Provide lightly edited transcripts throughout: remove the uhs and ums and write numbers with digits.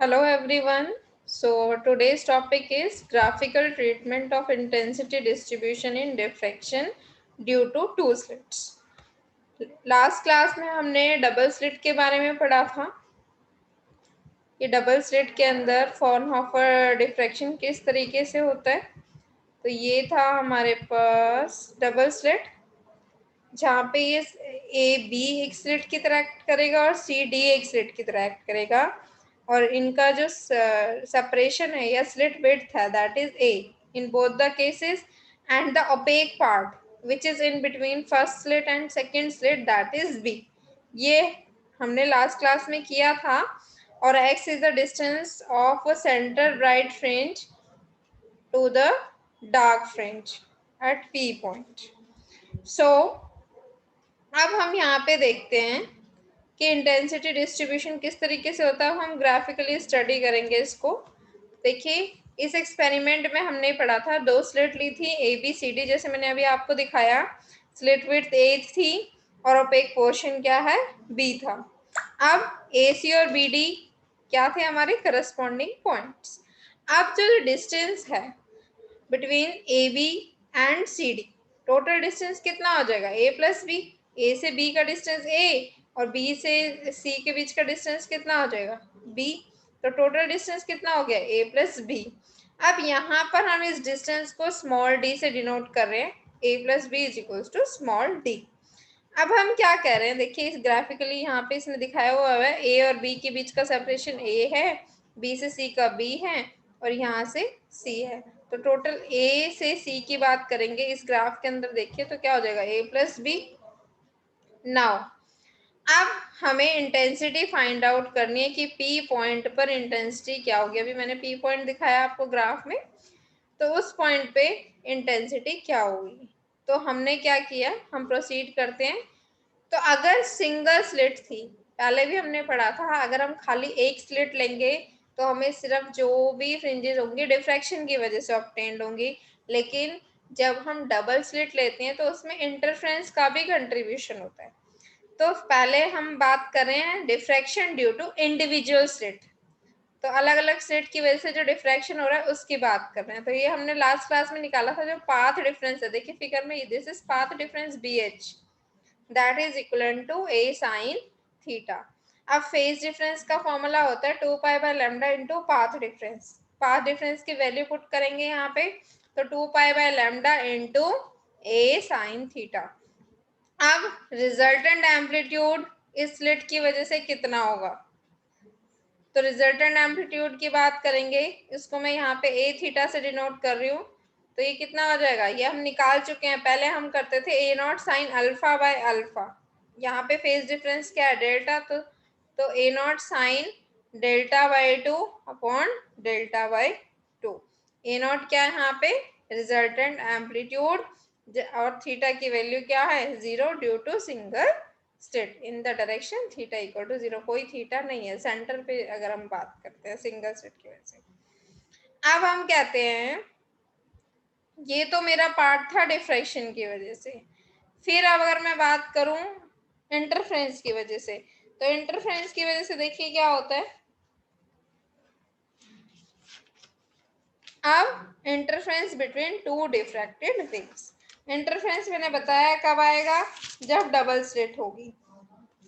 Hello everyone. So today's topic is graphical treatment of intensity distribution in diffraction due to two slits. Last class में हमने double slit के बारे में पढ़ा था कि डबल स्लिट के अंदर फ्रॉनहोफर डिफ्रैक्शन किस तरीके से होता है। तो ये था हमारे पास डबल स्लिट जहाँ पे ये ए बी एक स्लिट की तरह एक्ट करेगा और सी डी एक स्लिट की तरह एक्ट करेगा और इनका जो सेपरेशन है या स्लिट विड्थ है that is A in both the cases and the opaque part which is in between first slit and second slit that is B. ये हमने लास्ट क्लास में किया था। और x is the distance of a center bright fringe to the dark fringe at P point. So अब हम यहाँ पे देखते हैं कि इंटेंसिटी डिस्ट्रीब्यूशन किस तरीके से होता है। हम ग्राफिकली स्टडी करेंगे इसको। देखिए इस एक्सपेरिमेंट में हमने पढ़ा था, दो स्लिट ली थी ए बी सी डी, जैसे मैंने अभी आपको दिखाया। स्लिट विड्थ ए थी और ओपेक पोर्शन क्या है, बी था। अब ए सी और बी डी क्या थे, हमारे करस्पॉन्डिंग पॉइंट्स। अब जो डिस्टेंस है between A B and C D, total distance कितना हो जाएगा, ए प्लस बी। ए से बी का डिस्टेंस ए और बी से सी के बीच का डिस्टेंस कितना हो जाएगा, बी। तो टोटल डिस्टेंस कितना हो गया, ए प्लस बी। अब यहाँ पर हम इस डिस्टेंस को स्मॉल डी से डिनोट कर रहे हैं, A plus B is equals to small D. अब हम क्या कह रहे हैं, देखिए इस ग्राफिकली यहाँ पे इसने दिखाया हुआ है ए और बी के बीच का सेपरेशन ए है, बी से सी का बी है और यहाँ से सी है। तो टोटल ए से सी की बात करेंगे इस ग्राफ के अंदर, देखिए तो क्या हो जाएगा, ए प्लस बी। नाउ अब हमें इंटेंसिटी फाइंड आउट करनी है कि पी पॉइंट पर इंटेंसिटी क्या होगी। अभी मैंने पी पॉइंट दिखाया आपको ग्राफ में, तो उस पॉइंट पे इंटेंसिटी क्या होगी। तो हमने क्या किया, हम प्रोसीड करते हैं। तो अगर सिंगल स्लिट थी, पहले भी हमने पढ़ा था, अगर हम खाली एक स्लिट लेंगे तो हमें सिर्फ जो भी फ्रिंजेस होंगी डिफ्रैक्शन की वजह से ऑब्टेन्ड होंगी। लेकिन जब हम डबल स्लिट लेते हैं तो उसमें इंटरफ्रेंस का भी कंट्रीब्यूशन होता है। तो पहले हम बात कर रहे हैं diffraction due to individual slit. तो अलग अलग स्लिट की वजह से जो डिफ्रैक्शन हो रहा है उसकी बात कर रहे हैं। तो ये हमने लास्ट क्लास में निकाला था, जो पाथ डिफरेंस है, देखिए फिगर में, this is path difference B H, that is equal to A sine theta. अब फेज डिफरेंस का फॉर्मूला होता है 2 pi by lambda into path difference. Path difference की वैल्यू पुट करेंगे यहाँ पे, तो 2 pi by lambda into A sine theta. अब रिजल्टेंट एम्पलीट्यूड इस स्लिट की वजह से कितना होगा, तो रिजल्टेंट एम्पलीट्यूड की बात करेंगे, इसको मैं यहाँ पे ए थीटा से डिनोट कर रही हूँ। तो ये कितना हो जाएगा, ये हम निकाल चुके हैं, पहले हम करते थे A naught sine alpha by alpha. यहाँ पे फेज डिफरेंस क्या है, डेल्टा। तो A naught sine delta by 2 upon delta by 2। A naught क्या है यहाँ पे, रिजल्टेंट एम्पलीट्यूड, और थीटा की वैल्यू क्या है, 0 due to single state in the direction theta equal to 0। कोई थीटा नहीं है सेंटर पे अगर हम बात करते हैं सिंगल स्टेट की वजह से। अब हम कहते हैं ये तो मेरा पार्ट था डिफ्रैक्शन की वजह से। फिर अब अगर मैं बात करूं इंटरफ्रेंस की वजह से, तो इंटरफ्रेंस की वजह से देखिए क्या होता है। अब interference between two diffracted rays, interference मैंने बताया कब आएगा, जब डबल स्लिट होगी।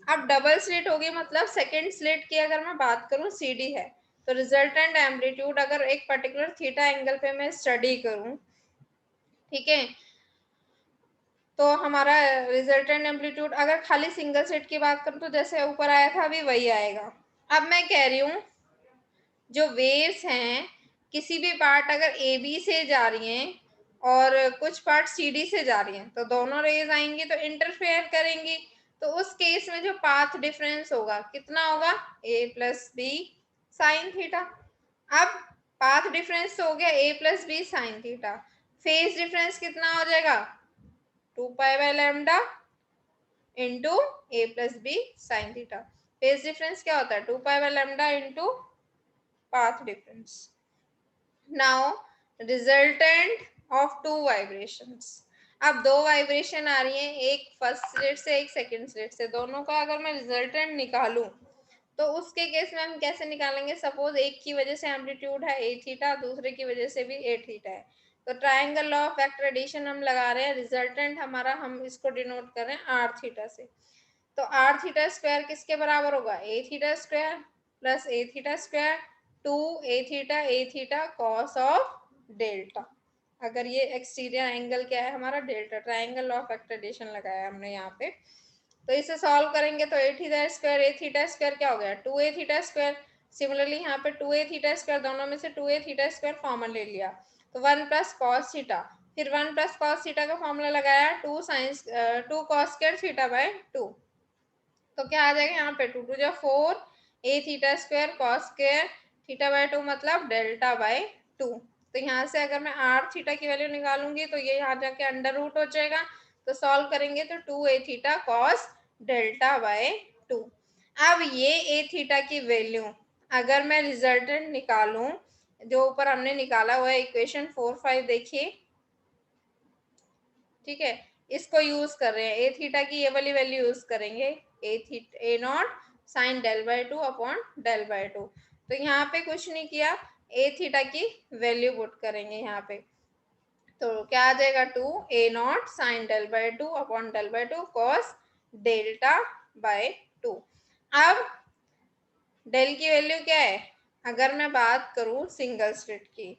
अब डबल स्लिट होगी मतलब सेकेंड स्लिट की अगर मैं बात करूं सी डी है, तो रिजल्टेंट एम्पलीट्यूड अगर एक पर्टिकुलर थीटा एंगल पे मैं स्टडी करूं, ठीक है, तो हमारा रिजल्टेंट एम्पलीट्यूड अगर खाली सिंगल स्लिट की बात करूं तो जैसे ऊपर आया था अभी वही आएगा। अब मैं कह रही हूं जो वेव्स हैं किसी भी पार्ट अगर ए बी से जा रही हैं और कुछ पार्ट सी डी से जा रही हैं, तो दोनों रेज आएंगी तो इंटरफेयर करेंगी। तो उस केस में जो पाथ डिफरेंस होगा कितना होगा, A plus B sine theta. अब पाथ डिफरेंस हो गया A plus B sine theta, phase difference कितना हो जाएगा, 2 pi by lambda into A plus B sine theta. Phase difference क्या होता है, 2 pi by lambda into path difference. Now resultant of two vibrations. अब दो वाइब्रेशन आ रही है, एक फर्स्ट स्लिट से एक सेकंड स्लिट से, दोनों का अगर मैं रिजल्टेंट निकालूं तो उसके केस में हम कैसे निकालेंगे, सपोज एक की वजह से एम्पलीट्यूड है ए थीटा, दूसरे की वजह से भी ए थीटा है, तो triangle law of vector addition हम लगा रहे हैं, रिजल्टेंट हमारा हम इसको डिनोट कर रहे हैं आर थीटा से। तो आर थीटा स्क्वायर किसके बराबर होगा, A theta square plus A theta square two A theta cos of delta. अगर ये एक्सटीरियर एंगल क्या है हमारा delta, triangle law of vector addition लगाया हमने यहाँ पे। तो इसे सॉल्व करेंगे तो ए थीटा स्क्वायर क्या हो गया, two A theta square. Similarly यहाँ पे टू ए थीटा स्क्वायर, दोनों में से two A theta square common ले लिया, तो वन प्लस कॉस थीटा, फिर वन प्लस कॉस थीटा का फॉर्मूला लगाया two cos square theta by two. तो क्या आ जाएगा यहाँ पे, टू टू जो four, A theta square cos square theta by two मतलब डेल्टा बाय टू। तो यहाँ से अगर मैं आर थीटा की वैल्यू निकालूंगी तो ये यहाँ जाके अंडर रूट हो जाएगा, तो सॉल्व करेंगे तो two A theta cos delta by two. अब ये ए थीटा की वैल्यू अगर मैं रिजल्टेंट निकालूं, जो ऊपर हमने निकाला हुआ है इक्वेशन 4-5 देखिए, ठीक है, इसको यूज कर रहे हैं, ए थीटा की ये वाली वैल्यू यूज करेंगे, A naught sine del by two upon del by two. तो यहाँ पे कुछ नहीं किया, ए थीटा की वैल्यू पुट करेंगे यहाँ पे, तो क्या आ जाएगा, two A naught sine del by two upon del by two cos delta by two. अब डेल की वैल्यू क्या है, अगर मैं बात करूं सिंगल स्लिट की,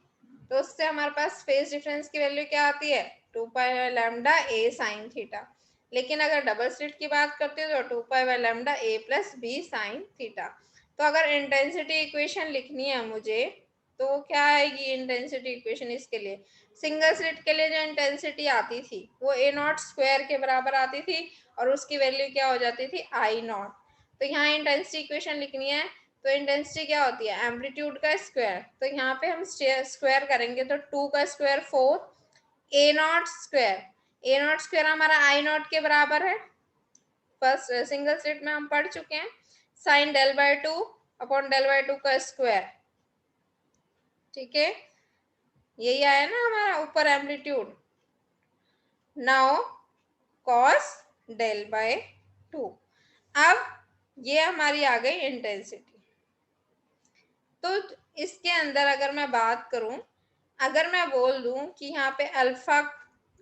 तो उससे हमारे पास फेज डिफरेंस की वैल्यू क्या आती है, two pi by lambda A sine theta. लेकिन अगर डबल स्लिट की बात करते हो तो two pi by lambda A plus B sine theta. तो अगर इंटेंसिटी इक्वेशन लिखनी है मुझे, तो क्या आएगी इंटेंसिटी इक्वेशन इसके लिए, सिंगल स्लिट के लिए जो इंटेंसिटी आती थी वो ए नॉट स्क्वायर के बराबर आती थी, और उसकी वैल्यू क्या हो जाती थी, आई नॉट। तो यहाँ इंटेंसिटी इक्वेशन लिखनी है, तो इंटेंसिटी क्या होती है, एम्पलीट्यूड का स्क्वायर। तो यहाँ पे हम स्क्वायर करेंगे तो टू का square four, A not square, A not square हमारा आई नॉट के बराबर है, फर्स्ट सिंगल स्लिट में हम पढ़ चुके हैं, sine del by two upon del by two का स्क्वायर, ठीक है, यही आया ना हमारा ऊपर amplitude. Now cos del by two. अब ये हमारी आ गई इंटेंसिटी। तो इसके अंदर अगर मैं बात करूं, अगर मैं बोल दूं कि यहाँ पे अल्फा,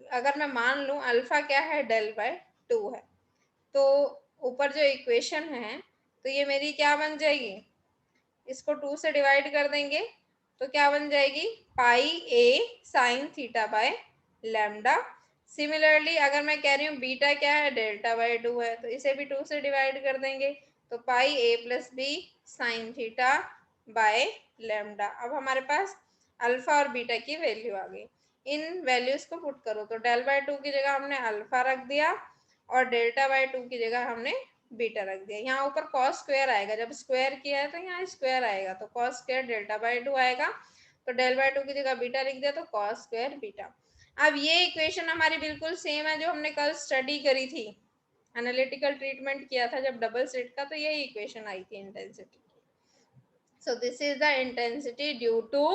अगर मैं मान लूं अल्फा क्या है, डेल बाय टू है, तो ऊपर जो इक्वेशन है तो ये मेरी क्या बन जाएगी, इसको टू से डिवाइड कर देंगे तो क्या बन जाएगी, pi A sine theta by lambda. Similarly अगर मैं कह रही हूँ बीटा क्या है, डेल्टा बाय टू है, तो इसे भी टू से डिवाइड कर देंगे तो pi A plus B sine theta by lambda. अब हमारे पास अल्फा और बीटा की वैल्यू आ गई, इन वैल्यूज को पुट करो तो डेल बाय टू की जगह हमने अल्फा रख दिया और डेल्टा बाय टू की जगह हमने बीटा रख दिया। यहाँ ऊपर कॉस स्क्वायर आएगा, जब स्क्वायर किया है तो यहाँ स्क्वायर आएगा, तो cos square delta by to आएगा, तो डेल बाय टू की जगह बीटा लिख दिया तो कॉस स्क्वायर बीटा। अब ये इक्वेशन हमारी बिल्कुल सेम है जो हमने कल स्टडी करी थी, एनालिटिकल ट्रीटमेंट किया था जब डबल स्लिट का, तो यही इक्वेशन आई थी intensity. So this is the intensity due to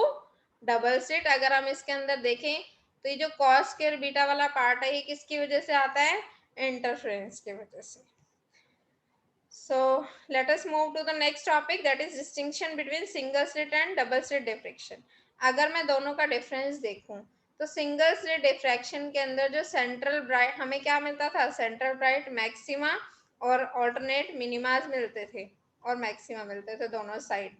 double slit. अगर हम इसके अंदर देखें तो ये जो कॉस स्क्वायर बीटा वाला पार्ट है ये किसकी वजह से आता है, इंटरफेरेंस की वजह से। So let us move to the next topic, that is distinction between single slit and double slit diffraction. अगर मैं दोनों का डिफरेंस देखूं तो सिंगल स्लिट डिफ्रैक्शन के अंदर जो सेंट्रल ब्राइट हमें क्या मिलता था, सेंट्रल ब्राइट मैक्सिमा और ऑल्टरनेट मिनिमाज मिलते थे, और मैक्सिमा मिलते थे दोनों साइड,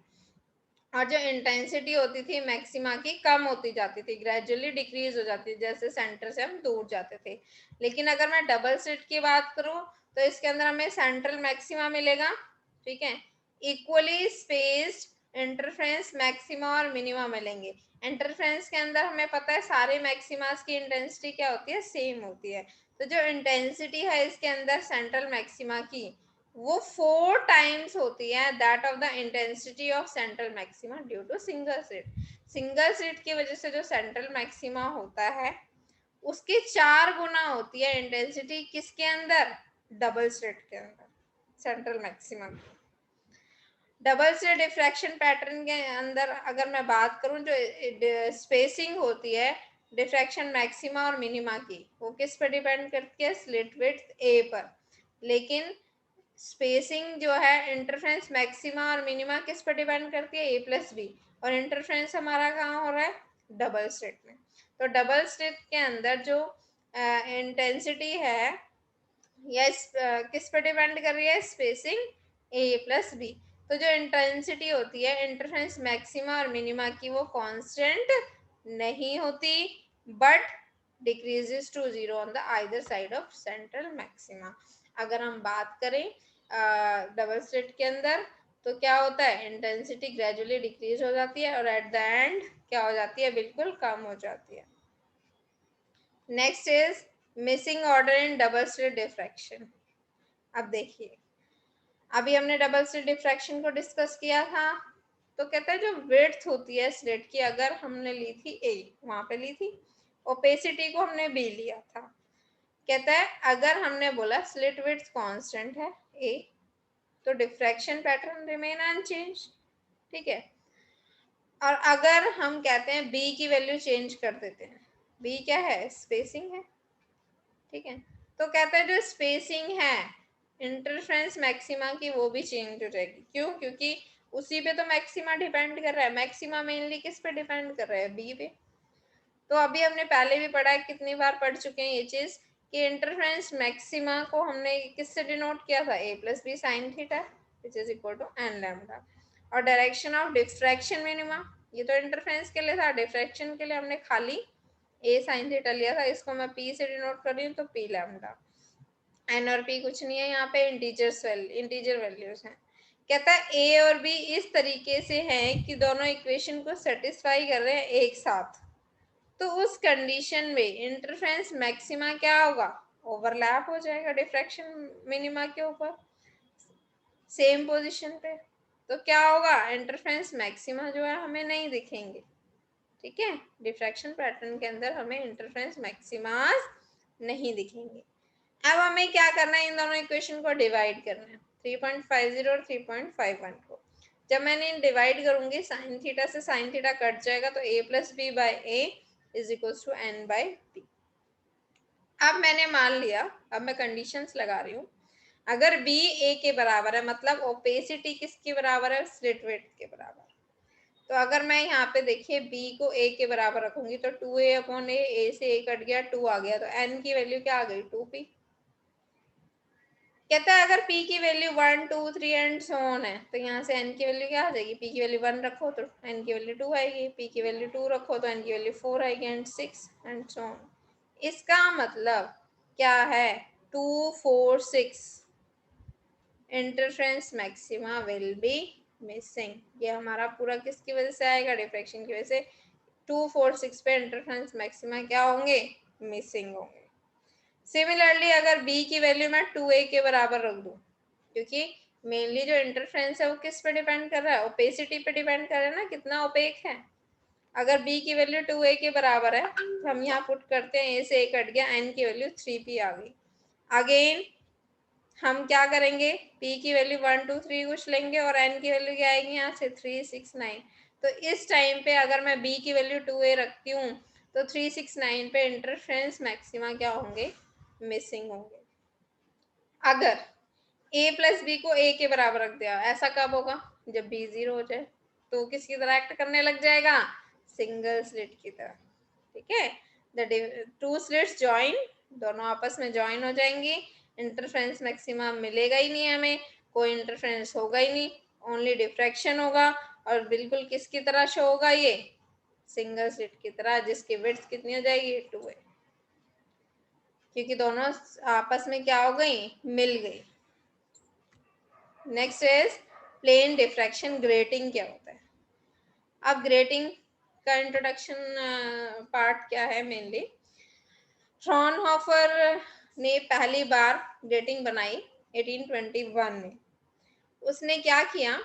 और जो इंटेंसिटी होती थी मैक्सिमा की कम होती जाती थी, ग्रेजुअली डिक्रीज हो जाती थी जैसे सेंटर से हम दूर जाते थे। लेकिन अगर मैं डबल स्लिट की बात करूं तो इसके अंदर हमें सेंट्रल मैक्सिमा मिलेगा, ठीक है, इक्वली स्पेस्ड इंटरफ्रेंस मैक्सिमा और मिनिमा मिलेंगे। इंटरफ्रेंस के अंदर हमें पता है सारे मैक्सिमास की इंटेंसिटी क्या होती है, सेम होती है, तो जो इंटेंसिटी है इसके अंदर सेंट्रल मैक्सिमा की वो 4 टाइम्स होती है that of the intensity of central maxima due to single slit. Single slit की वजह से जो सेंट्रल मैक्सिमा होता है उसकी 4 गुना होती है इंटेंसिटी किसके अंदर, डबल स्लिट के अंदर, central maxima. Double slit diffraction pattern के अंदर अगर मैं बात करूं, जो स्पेसिंग होती है डिफ्रैक्शन मैक्सिमा और मिनिमा की, वो किस पर डिपेंड करती है, स्लिट विड्थ ए पर। लेकिन स्पेसिंग जो है इंटरफेरेंस मैक्सिमा और मिनिमा किस पर डिपेंड करती है, ए प्लस बी, और इंटरफेरेंस हमारा कहाँ हो रहा है, डबल स्लिट में। तो डबल स्लिट के अंदर जो इंटेंसिटी है यस किस पर डिपेंड कर रही है, स्पेसिंग ए प्लस बी। तो जो इंटेंसिटी होती है इंटरफेरेंस मैक्सिमा और मिनिमा की वो कांस्टेंट नहीं होती, but decreases to zero on the either side of central maxima. अगर हम बात करें डबल स्लिट के अंदर तो क्या होता है, इंटेंसिटी ग्रेजुअली डिक्रीज हो जाती है और एट द एंड क्या हो जाती है, बिल्कुल कम हो जाती है। Next is missing order in double slit diffraction. अब देखिए, अभी हमने डबल स्लिट डिफ्रैक्शन को डिस्कस किया था, तो कहता है जो विड्थ होती है स्लिट की, अगर हमने ली थी ए, वहां पे ली थी, ओपेसिटी को हमने बी लिया था। कहता है अगर हमने बोला स्लिट विड्थ कांस्टेंट है ए, तो डिफ्रैक्शन पैटर्न रिमेन अनचेंज, ठीक है। और अगर हम कहते हैं बी की वैल्यू चेंज कर देते हैं, बी क्या है, स्पेसिंग है, ठीक है, तो कहता है जो स्पेसिंग है इंटरफेरेंस मैक्सिमा की वो भी चेंज हो जाएगी। क्यों, क्योंकि उसी पे तो मैक्सिमा डिपेंड कर रहा है, मैक्सिमा मेनली किस पे डिपेंड कर रहा है, बी पे। तो अभी हमने पहले भी पढ़ा है, कितनी बार पढ़ चुके हैं ये चीज कि इंटरफेरेंस मैक्सिमा को हमने किससे डिनोट किया था, A plus B sine theta which is equal to N lambda. और डायरेक्शन ऑफ डिफ्रैक्शन मिनिमा, ये तो इंटरफेरेंस के लिए था, डिफ्रैक्शन के लिए हमने खाली ए साइन थीटा लिया था, इसको मैं पी से डिनोट कर रही हूँ, तो पी लैम्डा। एन और पी कुछ नहीं है, यहाँ पे इंटीजर वैल्यूज हैं। कहता है ए और बी इस तरीके से हैं कि दोनों इक्वेशन को सेटिस्फाई कर रहे हैं एक साथ, तो उस कंडीशन में इंटरफेरेंस मैक्सिमा क्या होगा, ओवरलैप हो जाएगा डिफ्रैक्शन मिनिमा के ऊपर सेम पोजीशन पे। तो क्या होगा, इंटरफेरेंस मैक्सिमा जो है हमें नहीं दिखेंगे, ठीक है, डिफ्रैक्शन पैटर्न के अंदर हमें इंटरफेरेंस मैक्सिमास नहीं दिखेंगे। अब हमें क्या करना है, इन दोनों इक्वेशन को डिवाइड करना है, 3.50 और 3.51 को। जब मैंने डिवाइड करूंगी साइन थीटा से साइन थीटा कट जाएगा, तो a plus B by A is equal to N by P. अब मैंने मान लिया, अब मैं कंडीशंस लगा रही हूँ, अगर b a के बराबर है, मतलब ओपेसिटी किसके बराबर है, स्लिट विड्थ के बराबर। तो अगर मैं यहाँ पे देखिए b को a के बराबर रखूंगी तो 2a अपॉन a से a कट गया, 2 आ गया, तो n की वैल्यू क्या आ गई, 2p। कहता है अगर p की वैल्यू 1 2 3 एंड सो ऑन है, तो यहाँ से n की वैल्यू क्या आ जाएगी, p की वैल्यू 1 रखो तो n की वैल्यू 2 आएगी, p की वैल्यू 2 रखो तो n की वैल्यू 4 आएगी, एंड 6 एंड सो ऑन। इसका मतलब क्या है, 2 4 6 interference maxima will be missing. ये हमारा पूरा किसकी वजह से आएगा, डिफ्रैक्शन की वजह से। 2 4 6 पे इंटरफेरेंस मैक्सिमा क्या होंगे, मिसिंग होंगे। सिमिलरली अगर b की वैल्यू मैं 2a के बराबर रख दूं, क्योंकि मेनली जो इंटरफेरेंस है वो किस पे डिपेंड कर रहा है, ओपेसिटी पे डिपेंड कर रहा है ना, कितना ओपेक है। अगर b की वैल्यू 2a के बराबर है तो हम यहाँ पुट करते हैं, a से a कट गया, n की वैल्यू 3p आ गई। अगेन हम क्या करेंगे, p की वैल्यू 1 2 3 कुछ लेंगे और n की वैल्यू क्या आएगी, यहाँ से 3 6 9। तो इस टाइम पे अगर मैं b की वैल्यू 2a रखती हूँ तो 3 6 9 पे इंटरफेरेंस मैक्सिमा क्या होंगे, मिसिंग होंगे। अगर a प्लस बी को a के बराबर रख दिया, ऐसा कब होगा, जब b 0 हो जाए, तो किसकी तरह एक्ट करने लग जाएगा, सिंगल स्लिट की तरह, ठीक है। द टू स्लिट्स ज्वाइन, दोनों आपस में ज्वाइन हो जाएंगी, इंटरफेरेंस मैक्सिमा मिलेगा ही नहीं हमें, कोई इंटरफेरेंस होगा ही नहीं, ओनली डिफ्रैक्शन होगा, और बिल्कुल किसकी तरह शो होगा, ये सिंगल स्लिट की तरह, जिसकी विड्थ कितनी हो जाएगी, 2 है, क्योंकि दोनों आपस में क्या हो गई, मिल गई। Next is plane diffraction, grating क्या होता है। अब ग्रेटिंग का इंट्रोडक्शन पार्ट क्या है, मेनली फ्रॉनहोफर ने पहली बार ग्रेटिंग बनाई 1821 में। उसने क्या किया,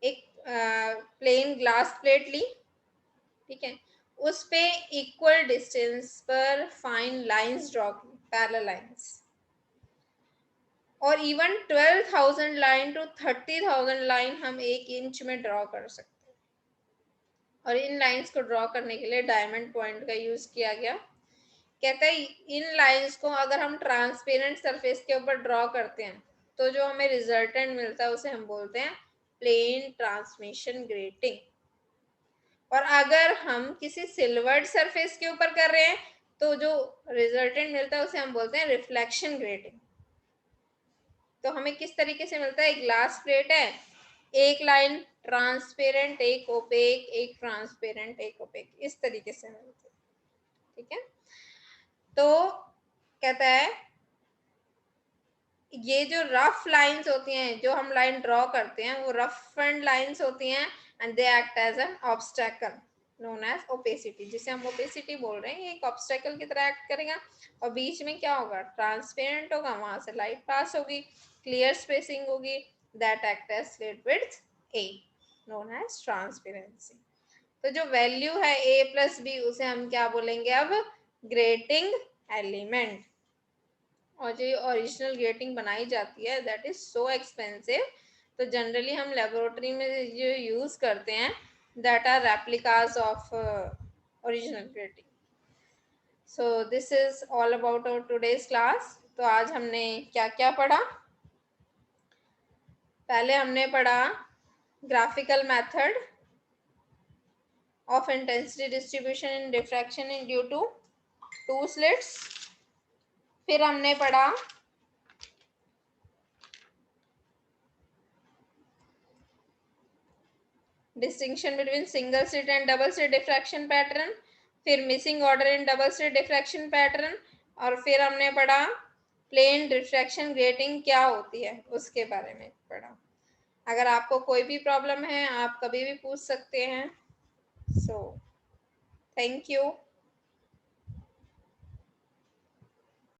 एक प्लेन ग्लास प्लेट ली, ठीक है, उस पे इक्वल डिस्टेंस पर फाइन लाइंस ड्रॉ की, पैरेलल लाइंस, और इवन 12,000 लाइन टू 30,000 लाइन हम 1 इंच में ड्रॉ कर सकते हैं। और इन लाइंस को ड्रॉ करने के लिए डायमंड पॉइंट का यूज किया गया। कहता है इन लाइंस को अगर हम ट्रांसपेरेंट सरफेस के ऊपर ड्रॉ करते हैं तो जो हमें रिजल्टेंट मिलता है उसे हम बोलते हैं प्लेन ट्रांसमिशन ग्रेटिंग। और अगर हम किसी सिल्वर्ड सरफेस के ऊपर कर रहे हैं तो जो रिजल्टेंट मिलता है उसे हम बोलते हैं रिफ्लेक्शन ग्रेटिंग। तो हमें किस तरीके से मिलता है, एक ग्लास प्लेट है, एक लाइन ट्रांसपेरेंट, एक ओपेक, एक ट्रांसपेरेंट, एक ओपेक, इस तरीके से मिलती है। ठीक है, तो कहता है ये जो रफ लाइंस होती हैं, जो हम लाइन ड्रॉ करते हैं वो रफ एंड लाइंस होती हैं and they act as an obstacle known as opacity, जिसे हम ओपेसिटी बोल रहे हैं। ये एक ऑब्स्टेकल की तरह एक्ट करेगा और बीच में क्या होगा, ट्रांसपेरेंट होगा, वहां से लाइट पास होगी, क्लियर स्पेसिंग होगी, that act as slit width A known as transparency. तो जो वैल्यू है a प्लस बी उसे हम क्या बोलेंगे अब, ग्रेटिंग एलिमेंट। और जो ओरिजिनल ग्रेटिंग बनाई जाती है दैट इज सो एक्सपेंसिव, तो जनरली हम लेबोरेटरी में जो यूज करते हैं that are replicas of original grating. So this is all about our today's class. तो आज हमने क्या क्या पढ़ा, पहले हमने पढ़ा graphical method of intensity distribution in diffraction in due to two slits। फिर हमने पढ़ा distinction between single slit and double slit diffraction pattern, फिर missing order in double slit diffraction pattern, और फिर हमने पढ़ा प्लेन डिफ्रैक्शन ग्रेटिंग क्या होती है उसके बारे में पढ़ा। अगर आपको कोई भी प्रॉब्लम है आप कभी भी पूछ सकते हैं। So thank you.